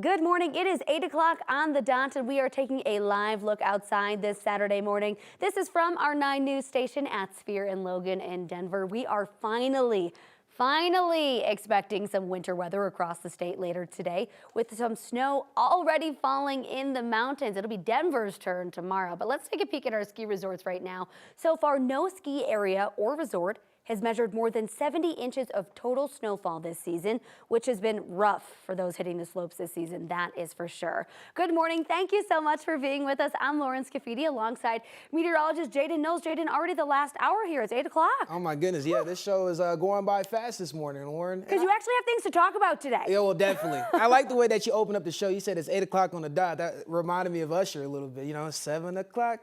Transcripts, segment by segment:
Good morning. It is 8 o'clock on the dot, and we are taking a live look outside this Saturday morning. This is from our 9 News station at Sphere in Logan in Denver. We are finally expecting some winter weather across the state later today, with some snow already falling in the mountains. It'll be Denver's turn tomorrow, but let's take a peek at our ski resorts right now. So far, no ski area or resort has measured more than 70 inches of total snowfall this season, which has been rough for those hitting the slopes this season, that is for sure. Good morning. Thank you so much for being with us. I'm Lauren Scafidi alongside meteorologist Jaden Knowles. Jaden, already the last hour here. It's 8 o'clock. Oh my goodness, yeah, this show is going by fast this morning, Lauren. Because you actually have things to talk about today. Yeah, well, definitely. I like the way that you opened up the show. You said it's 8 o'clock on the dot. That reminded me of Usher a little bit, 7 o'clock.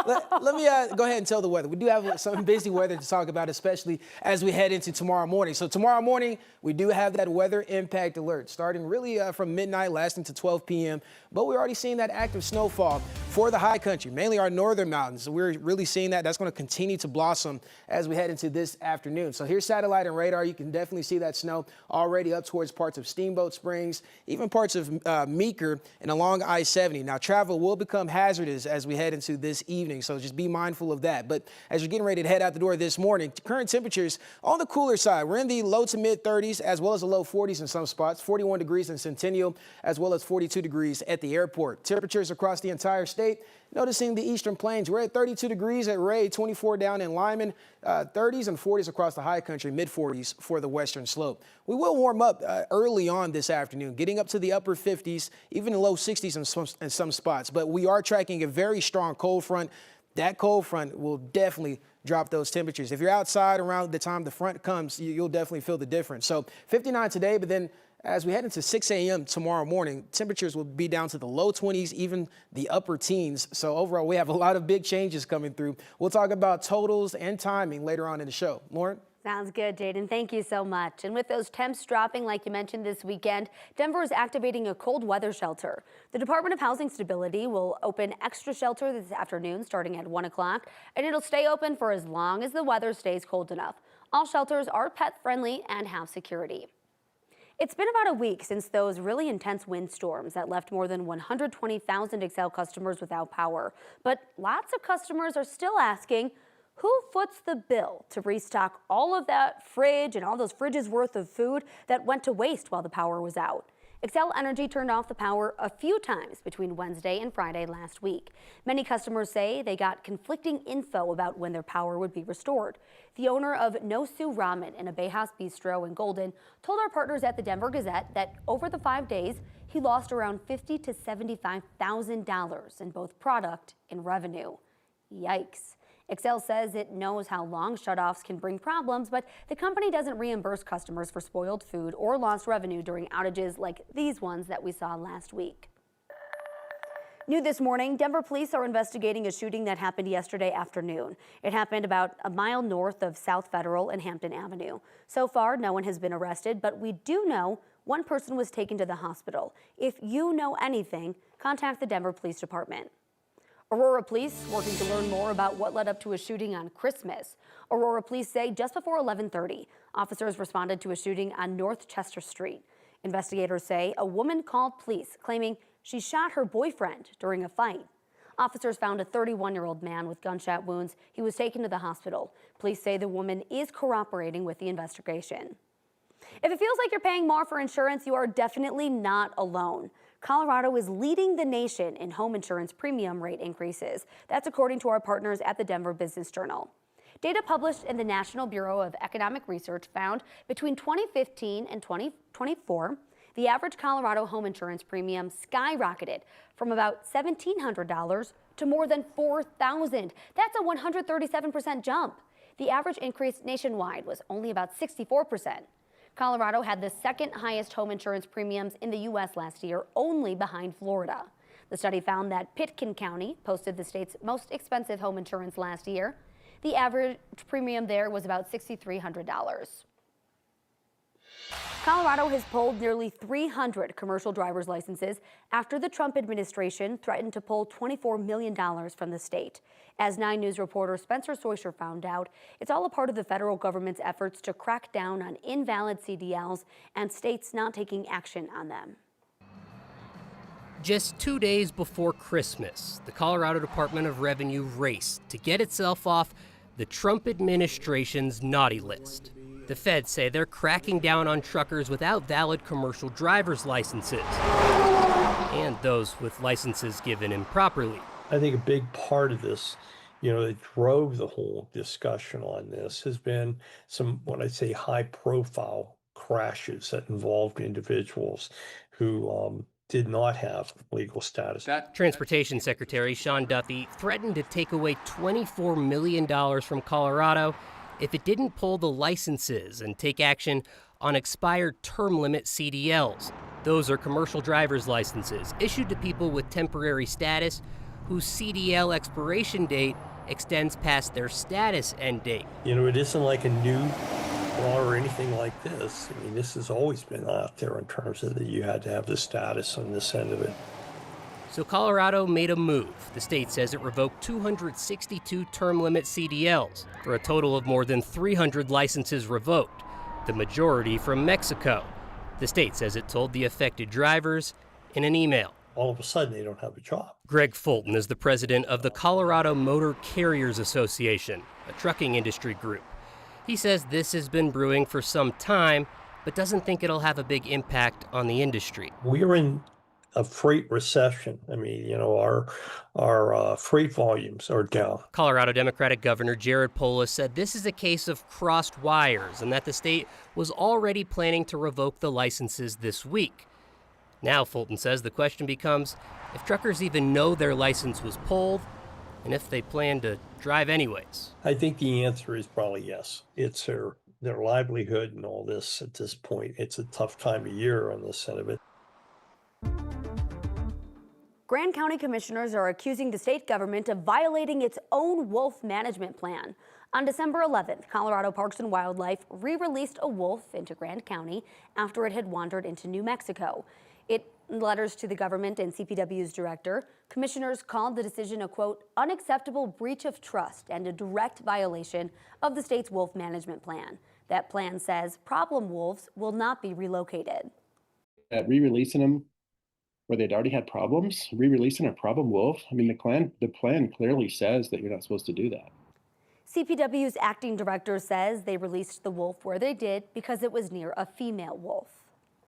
Let me go ahead and tell the weather. We do have some busy weather to talk about, especially as we head into tomorrow morning. So tomorrow morning, we do have that weather impact alert starting really from midnight, lasting to 12 p.m. But we're already seeing that active snowfall for the high country, mainly our northern mountains. So we're really seeing that. That's going to continue to blossom as we head into this afternoon. So here's satellite and radar. You can definitely see that snow already up towards parts of Steamboat Springs, even parts of Meeker and along I-70. Now, travel will become hazardous as we head into this evening, so just be mindful of that. But as you're getting ready to head out the door this morning, current temperatures on the cooler side. We're in the low to mid 30s as well as the low 40s in some spots, 41 degrees in Centennial as well as 42 degrees at the airport. Temperatures across the entire state. Noticing the eastern plains, we're at 32 degrees at Ray, 24 down in Lyman, 30s and 40s across the high country, mid 40s for the western slope. We will warm up early on this afternoon, getting up to the upper 50s, even the low 60s in some spots. But we are tracking a very strong cold front. That cold front will definitely drop those temperatures. If you're outside around the time the front comes, you'll definitely feel the difference. So 59 today, but then as we head into 6 a.m. tomorrow morning, temperatures will be down to the low 20s, even the upper teens. So overall, we have a lot of big changes coming through. We'll talk about totals and timing later on in the show. Lauren? Sounds good, Jaden. Thank you so much. And with those temps dropping, like you mentioned this weekend, Denver is activating a cold weather shelter. The Department of Housing Stability will open extra shelter this afternoon starting at 1 o'clock, and it'll stay open for as long as the weather stays cold enough. All shelters are pet friendly and have security. It's been about a week since those really intense windstorms that left more than 120,000 Excel customers without power. But lots of customers are still asking, who foots the bill to restock all of that fridge and all those fridges worth of food that went to waste while the power was out? Xcel Energy turned off the power a few times between Wednesday and Friday last week. Many customers say they got conflicting info about when their power would be restored. The owner of No Sue Ramen in a Bay House Bistro in Golden told our partners at the Denver Gazette that over the 5 days, he lost around $50,000 to $75,000 in both product and revenue. Yikes. Xcel says it knows how long shutoffs can bring problems, but the company doesn't reimburse customers for spoiled food or lost revenue during outages like these ones that we saw last week. New this morning, Denver police are investigating a shooting that happened yesterday afternoon. It happened about a mile north of South Federal and Hampton Avenue. So far, no one has been arrested, but we do know one person was taken to the hospital. If you know anything, contact the Denver Police Department. Aurora police working to learn more about what led up to a shooting on Christmas. Aurora police say just before 11:30, officers responded to a shooting on North Chester Street. Investigators say a woman called police claiming she shot her boyfriend during a fight. Officers found a 31-year-old man with gunshot wounds. He was taken to the hospital. Police say the woman is cooperating with the investigation. If it feels like you're paying more for insurance, you are definitely not alone. Colorado is leading the nation in home insurance premium rate increases. That's according to our partners at the Denver Business Journal. Data published in the National Bureau of Economic Research found between 2015 and 2024, the average Colorado home insurance premium skyrocketed from about $1,700 to more than $4,000. That's a 137% jump. The average increase nationwide was only about 64%. Colorado had the second highest home insurance premiums in the U.S. last year, only behind Florida. The study found that Pitkin County posted the state's most expensive home insurance last year. The average premium there was about $6,300. Colorado has pulled nearly 300 commercial driver's licenses after the Trump administration threatened to pull $24 million from the state. As 9 News reporter Spencer Soysher found out, it's all a part of the federal government's efforts to crack down on invalid CDLs and states not taking action on them. Just 2 days before Christmas, the Colorado Department of Revenue raced to get itself off the Trump administration's naughty list. The feds say they're cracking down on truckers without valid commercial driver's licenses and those with licenses given improperly. I think a big part of this, that drove the whole discussion on this has been some, when I say high profile crashes that involved individuals who did not have legal status. Transportation Secretary Sean Duffy threatened to take away $24 million from Colorado if it didn't pull the licenses and take action on expired term limit CDLs. Those are commercial driver's licenses issued to people with temporary status whose CDL expiration date extends past their status end date. It isn't like a new law or anything like this. I mean, this has always been out there in terms of that you had to have the status on this end of it. So Colorado made a move. The state says it revoked 262 term limit CDLs for a total of more than 300 licenses revoked, the majority from Mexico. The state says it told the affected drivers in an email. All of a sudden, they don't have a job. Greg Fulton is the president of the Colorado Motor Carriers Association, a trucking industry group. He says this has been brewing for some time, but doesn't think it'll have a big impact on the industry. We're in a freight recession. I mean, our freight volumes are down. Colorado Democratic Governor Jared Polis said this is a case of crossed wires and that the state was already planning to revoke the licenses this week. Now, Fulton says the question becomes if truckers even know their license was pulled and if they plan to drive anyways. I think the answer is probably yes. It's their livelihood and all this at this point. It's a tough time of year on this end of it. Grand County commissioners are accusing the state government of violating its own wolf management plan. On December 11th, Colorado Parks and Wildlife re-released a wolf into Grand County after it had wandered into New Mexico. In letters to the government and CPW's director, commissioners called the decision a, quote, unacceptable breach of trust and a direct violation of the state's wolf management plan. That plan says problem wolves will not be relocated. Re-releasing them where they'd already had problems, re-releasing a problem wolf. I mean, the plan clearly says that you're not supposed to do that. CPW's acting director says they released the wolf where they did because it was near a female wolf.